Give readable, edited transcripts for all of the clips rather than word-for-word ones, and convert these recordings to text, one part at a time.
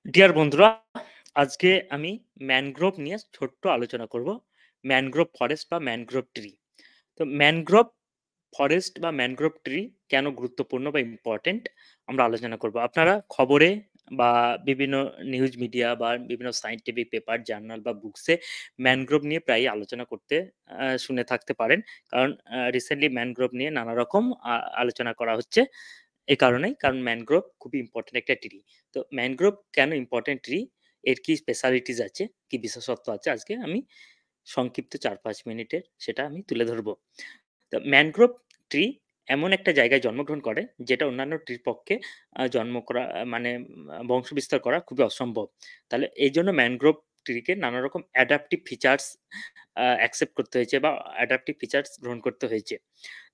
Deer বন্ধুরা, আজকে আমি ম্যানগ্রোভ নিয়ে ছোট্ট আলোচনা করব। ম্যানগ্রোভ ফরেস্ট বা ম্যানগ্রোভ ট্রি। তো ম্যানগ্রোভ ফরেস্ট বা ম্যানগ্রোভ ট্রি কেন গুরুত্বপূর্ণ বা ইম্পর্টেন্ট আমরা আলোচনা করব। আপনারা খবরে বা বিভিন্ন নিউজ মিডিয়া বা বিভিন্ন সায়েন্টিফিক পেপার, জার্নাল বা বুকসে ম্যানগ্রোভ নিয়ে প্রায়ই আলোচনা করতে শুনে থাকতে পারেন। কারণ রিসেন্টলি ম্যানগ্রোভ নিয়ে নানা রকম আলোচনা করা হচ্ছে। এ কারণেই, কারণ ম্যানগ্রোভ খুবই ইম্পোর্টেন্ট একটা ট্রি। তো ম্যানগ্রোভ কেন ইম্পোর্টেন্ট ট্রি, এর কি স্পেশালিটিস আছে, কি বিশেষত্ব আছে, আজকে আমি সংক্ষিপ্ত ৪-৫ মিনিটের সেটা আমি তুলে ধরবো। তো ম্যানগ্রোভ ট্রি এমন একটা জায়গায় জন্মগ্রহণ করে যেটা অন্যান্য ট্রির পক্ষে জন্ম করা মানে বংশবিস্তার করা খুবই অসম্ভব। তাহলে এইজন্য ম্যানগ্রোভ ট্রিকে নানা রকম অ্যাডাপটিভ ফিচার্স অ্যাকসেপ্ট করতে হয়েছে বা অ্যাডাপটিভ ফিচার্স গ্রহণ করতে হয়েছে।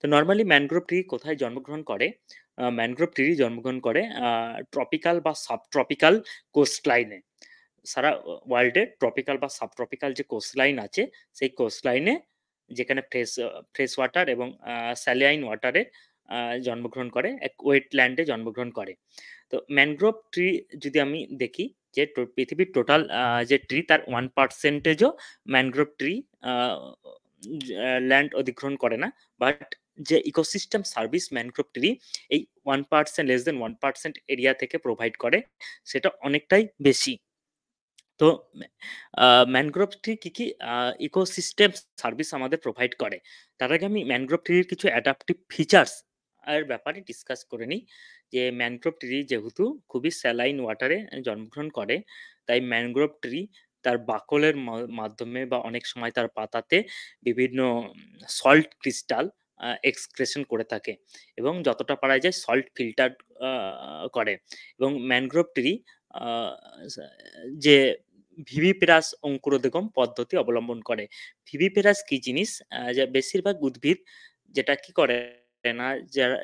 তো নরমালি ম্যানগ্রোভ ট্রি কোথায় জন্মগ্রহণ করে? ম্যানগ্রোভ ট্রি জন্মগ্রহণ করে ট্রপিক্যাল বা সাবট্রপিক্যাল কোস্টলাইনে। সারা ওয়ার্ল্ডে ট্রপিক্যাল বা সাবট্রপিক্যাল যে কোস্টলাইন আছে, সেই কোস্টলাইনে যেখানে ফ্রেশ ওয়াটার এবং স্যালাইন ওয়াটারে আ জন্মগ্রহণ করে, এক ওয়েটল্যান্ডে জন্মগ্রহণ করে। তো ম্যানগ্রোভ ট্রি যদি আমি দেখি যে পৃথিবীর টোটাল যে ট্রি তার 1% ও ম্যানগ্রোভ ট্রি আ ল্যান্ড অধিগ্রহণ করে না। বাট যে ইকোসিস্টেম সার্ভিস ম্যানগ্রোভ ট্রি এই 1% লেস দ্যান 1% এরিয়া থেকে প্রোভাইড করে, সেটা অনেকটাই বেশি। তো আ ম্যানগ্রোভ ট্রি কি আ ইকোসিস্টেম সার্ভিস আমাদের প্রোভাইড করে? তার আগে আমি ম্যানগ্রোভ ট্রির কিছু অ্যাডাপটিভ ফিচার্স এর ব্যাপারে ডিসকাস করে নিই। যে ম্যানগ্রোভ ট্রি যেহেতু খুবই স্যালাইন ওয়াটারে জন্মগ্রহণ করে, তাই ম্যানগ্রোভ ট্রি তার বাকলের মাধ্যমে বা অনেক সময় তার পাতাতে বিভিন্ন সল্ট ক্রিস্টাল এক্সক্রেশন করে থাকে এবং যতটা পারা যায় সল্ট ফিল্টার আ করে। এবং ম্যানগ্রোভ ট্রি আ সা যে ভিভিপারাস অঙ্কুরোদ্গম পদ্ধতি অবলম্বন করে। ভিভিপারাস কি জিনিস? যে বেশিরভাগ উদ্ভিদ যেটা কি করে না,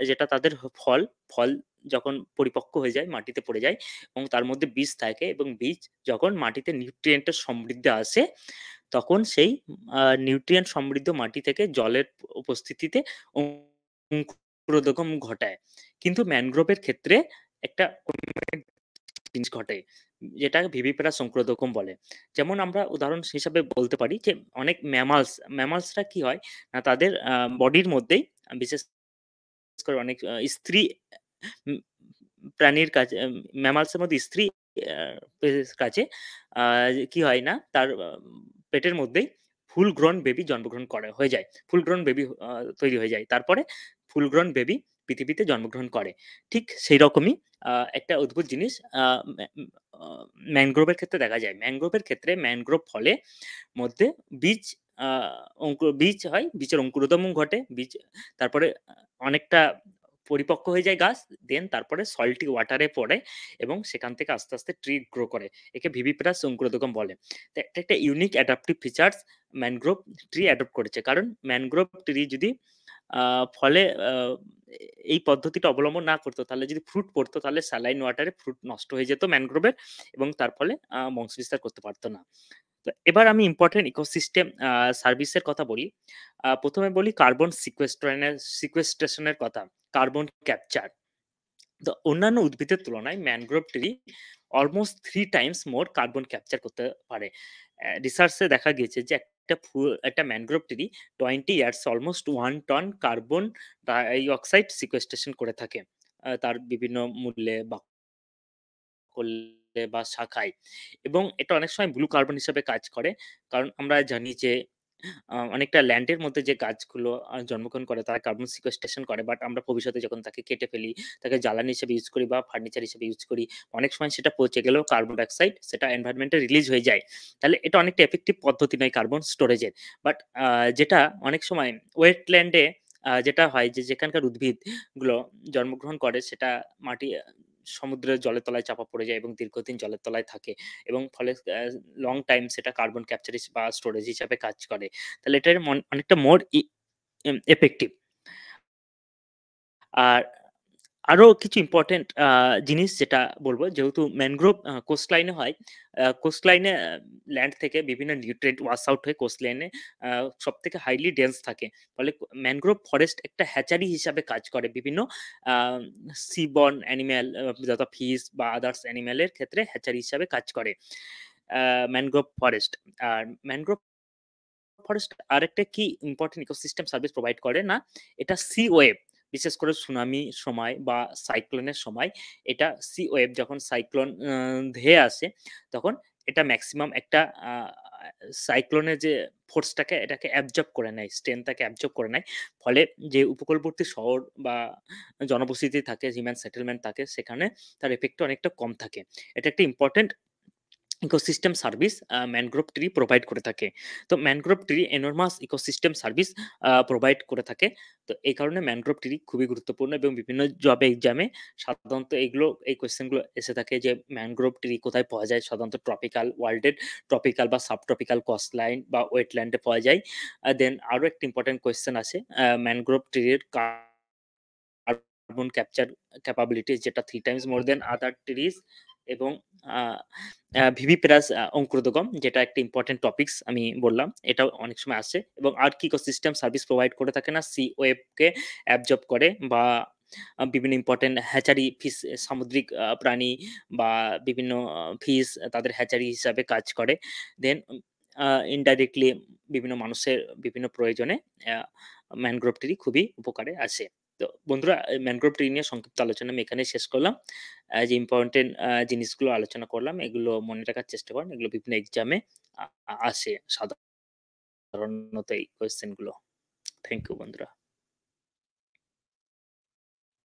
যেটা তাদের ফল, ফল যখন পরিপক্ক হয়ে যায়, মাটিতে পড়ে যায় এবং তার মধ্যে বীজ থাকে এবং বীজ যখন মাটিতে নিউট্রিয়েন্ট এর সমৃদ্ধি আসে, তখন সেই নিউট্রিয়েন্ট সমৃদ্ধ মাটি থেকে জলের উপস্থিতিতে অঙ্কুরোদ্গম ঘটায়। কিন্তু ম্যানগ্রোভের ক্ষেত্রে একটা জিনিস ঘটে, যেটাকে ভিভিপারাস সংক্রোধকম বলে। যেমন আমরা উদাহরণ হিসাবে বলতে পারি যে অনেক ম্যামালসরা কি হয় না, তাদের বডির মধ্যেই বিশেষ করে অনেক স্ত্রী উম প্রাণীর কাছে, ম্যামালস এর মধ্যে স্ত্রী আ এর কাছে আ কি হয় না, তার পেটের মধ্যেই ফুল গ্রোন বেবি জন্মগ্রহণ হয়ে যায়। ফুল গ্রোন বেবি তৈরি হয়ে যায়। তারপরে ফুল গ্রোন বেবি পৃথিবীতে জন্মগ্রহণ করে। ঠিক সেইরকমই একটা অদ্ভুত জিনিস ম্যা আ ম্যানগ্রোভের ক্ষেত্রে দেখা যায়। ম্যানগ্রোভের ক্ষেত্রে ম্যানগ্রোভ ফলে মধ্যে বীজ আ বীজ হয়, বীজের অঙ্কুরোদ্গম ঘটে। তারপরে অনেকটা পরিপক্ক হয়ে যায় গাছ। দেন তারপরে সল্টি ওয়াটারে পড়ে এবং সেখান থেকে আস্তে, আস্তে ট্রি গ্রো করে। একে ভিভিপারাস অঙ্কুরোদ্গম বলে। তো এটা একটা unique adaptive features mangrove tree adopt করেছে। কারণ ম্যানগ্রোভ ট্রি যদি আ ফলে এই পদ্ধতিটা অবলম্বন না করত, তাহলে যদি ফ্রুট পড়তো, তাহলে স্যালাইন ওয়াটারে ফ্রুট নষ্ট হয়ে যেত ম্যানগ্রোভের এবং তার ফলে বংশবিস্তার করতে পারত না। তো এবার আমি ইম্পোর্টেন্ট ইকোসিস্টেম সার্ভিসের কথা বলি। ১ম এ বলি কার্বন সিকুয়েস্ট্রেশন এর কথা। Carbon capture. তো অন্যান্য উদ্ভিদের তুলনায় mangrove tree almost ৩ times more carbon capture করতে পারে। রিসার্চে দেখা গিয়েছে যে একটা mangrove tree 20 years almost 1 ton carbon dioxide sequestration করে থাকে। তার বিভিন্ন মূল্যে বা করলে বা শাখায়, এবং এটা অনেক সময় ব্লু কার্বন হিসেবে কাজ করে। কারণ আমরা জানি যে অনেকটা ল্যান্ডের মধ্যে যে গাছগুলো জন্মগ্রহণ করে তারা কার্বন সিকুয়েস্ট্রেশন করে। বাট আমরা ভবিষ্যতে যখন তাকে কেটে ফেলি, তাকে জ্বালানি হিসেবে ইউজ করি বা ফার্নিচার হিসেবে ইউজ করি, অনেক সময় সেটা পচে গেলেও কার্বন ডাই অক্সাইড সেটা এনভায়রনমেন্ট এ রিলিজ হয়ে যায়। তাহলে এটা অনেকটা ইফেক্টিভ পদ্ধতি নয় কার্বন স্টোরেজের। বাট যেটা অনেক সময় ওয়েটল্যান্ডে যেটা হয় যে যেখানকার উদ্ভিদগুলো জন্মগ্রহণ করে সেটা মাটি সমুদ্রের জলের তলায় চাপা পড়ে যায় এবং দীর্ঘদিন জলের তলায় থাকে এবং ফলে লং টাইম সেটা কার্বন ক্যাপচার বা স্টোরেজ হিসাবে কাজ করে। তাহলে এটার অনেকটা মোর ই এম এফেক্টিভ। আর আরো কিছু ইম্পোর্টেন্ট জিনিস যেটা বলব, যেহেতু ম্যানগ্রোভ কোস্ট লাইনে হয়, কোস্ট লাইনে ল্যান্ড থেকে বিভিন্ন নিউট্রিয়েন্ট ওয়াশ আউট হয়ে কোস্ট লাইনে আ সবথেকে হাইলি ডেন্স থাকে। ফলে ম্যানগ্রোভ ফরেস্ট একটা হ্যাচারি হিসাবে কাজ করে। বিভিন্ন আ সি বর্ন অ্যানিমাল, যথা ফিশ বা আদার্স অ্যানিমাল এর ক্ষেত্রে হ্যাচারি হিসাবে কাজ করে আ ম্যানগ্রোভ ফরেস্ট। আর ম্যানগ্রোভ ফরেস্ট আরেকটা কি ইম্পোর্টেন্ট ইকোসিস্টেম সার্ভিস প্রোভাইড করে না, এটা সি ওয়েভ, বিশেষ করে সুনামির সময় বা সাইক্লোনের সময়, এটা সি ওয়েভ যখন সাইক্লোন ধেয়ে আসে, তখন এটা মেক্সিমাম একটা আ সাইক্লোনের যে ফোর্সটাকে এটাকে অ্যাবজর্ব করে নেয়, স্ট্রেংথটাকে অ্যাবজর্ব করে নেয়। ফলে যে উপকূলবর্তী শহর বা জনবসতি থাকে, হিউম্যান সেটেলমেন্ট থাকে, সেখানে তার ইফেক্টটা অনেকটা কম থাকে। এটা একটা important ecosystem service mangrove tree provide করে থাকে। তো mangrove tree enormous ecosystem service provide করে থাকে। তো এই কারণে ম্যানগ্রোভ ট্রি খুবই গুরুত্বপূর্ণ এবং বিভিন্ন জব এক্সামে সাধারণত এই কোয়েশ্চেন গুলো এসে থাকে যে ম্যানগ্রোভ ট্রি কোথায় পাওয়া যায়? সাধারণত ট্রপিক্যাল ওয়ার্ল্ডের ট্রপিক্যাল বা সাবট্রপিক্যাল কোস্টলাইন বা ওয়েটল্যান্ড এ পাওয়া যায়। দেন আরো একটা ইম্পোর্টেন্ট কোয়েশ্চেন আছে ম্যানগ্রোভ ট্রির কার্বন ক্যাপচার ক্যাপাবিলিটিস, যেটা 3 টাইমস মোর দ্যান আদার ট্রিজ, এবং আ আ ভিভিপারাস অঙ্কুরোদগম, যেটা একটা ইম্পোর্টেন্ট টপিকস আমি বললাম। এটাও অনেক সময় আসে, এবং আর্ট ইকোসিস্টেম সার্ভিস প্রোভাইড করে থাকে না, সি ওয়েভকে অ্যাবজর্ব করে, বা বিভিন্ন ইম্পোর্টেন্ট হ্যাচারি ফিশ, সামুদ্রিক প্রাণী বা বিভিন্ন ফিশ তাদের হ্যাচারি হিসাবে কাজ করে। দেন আ ইনডাইরেক্টলি বিভিন্ন মানুষের বিভিন্ন প্রয়োজনে আ ম্যানগ্রোভ ট্রি খুবই উপকারে আসে। তো বন্ধুরা, ম্যানগ্রোভ ট্রি নিয়ে সংক্ষিপ্ত আলোচনা আমি এখানেই শেষ করলাম। যে ইম্পোর্টেন্ট জিনিসগুলো আলোচনা করলাম, এগুলো মনে রাখার চেষ্টা করেন। এগুলো বিভিন্ন এক্সামে আসে সাধারণত এই কোয়েশ্চেন গুলো। থ্যাংক ইউ বন্ধুরা।